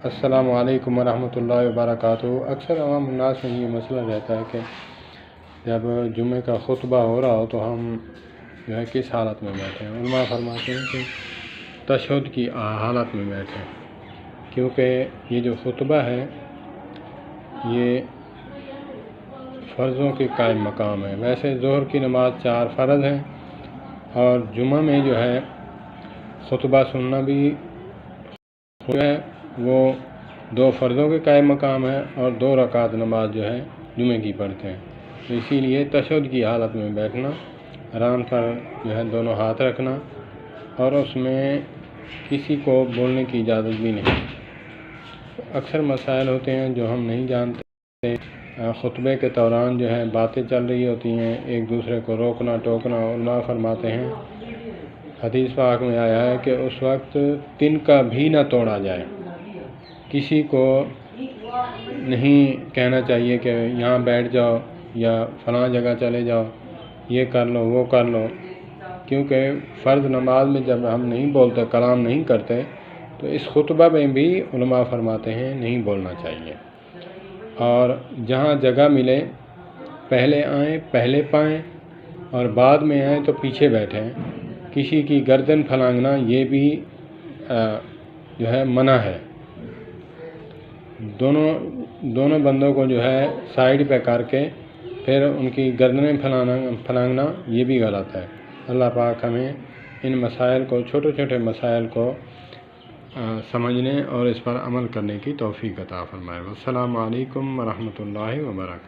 السلام علیکم ورحمۃ اللہ وبرکاتہ۔ اکثر عوام الناس میں یہ مسئلہ رہتا ہے کہ جب جمعے کا خطبہ ہو رہا ہو تو ہم جو ہے کس حالت میں بیٹھیں۔ علماء فرماتے ہیں کہ تشہد کی حالت میں بیٹھیں، کیونکہ یہ جو خطبہ ہے یہ فرضوں کے قائم مقام ہے۔ ویسے ظہر کی نماز 4 فرض ہیں اور جمعہ میں جو ہے خطبہ سننا بھی ہے، وہ 2 فرضوں کے قائم مقام ہے اور 2 رکعت نماز جو ہے جمعے کی پڑھتے ہیں۔ تو اسی لیے تشہد کی حالت میں بیٹھنا، ران پر جو ہے دونوں ہاتھ رکھنا اور اس میں کسی کو بولنے کی اجازت بھی نہیں۔ اکثر مسائل ہوتے ہیں جو ہم نہیں جانتے، خطبے کے دوران جو ہے باتیں چل رہی ہوتی ہیں، ایک دوسرے کو روکنا ٹوکنا۔ علماء فرماتے ہیں حدیث پاک میں آیا ہے کہ اس وقت تنکا بھی نہ توڑا جائے۔ کسی کو نہیں کہنا چاہیے کہ یہاں بیٹھ جاؤ یا فلاں جگہ چلے جاؤ، یہ کر لو وہ کر لو، کیونکہ فرض نماز میں جب ہم نہیں بولتے، کلام نہیں کرتے، تو اس خطبہ میں بھی علماء فرماتے ہیں نہیں بولنا چاہیے۔ اور جہاں جگہ ملے پہلے آئیں، پہلے پائیں، اور بعد میں آئیں تو پیچھے بیٹھیں۔ کسی کی گردن پھلانگنا یہ بھی جو ہے منع ہے۔ دونوں بندوں کو جو ہے سائیڈ پہ کر کے پھر ان کی گردنیں پھلانگنا یہ بھی غلط ہے۔ اللہ پاک ہمیں ان مسائل کو، چھوٹے چھوٹے مسائل کو سمجھنے اور اس پر عمل کرنے کی توفیق عطا فرمائے۔ السلام علیکم ورحمۃ اللہ وبرکاتہ۔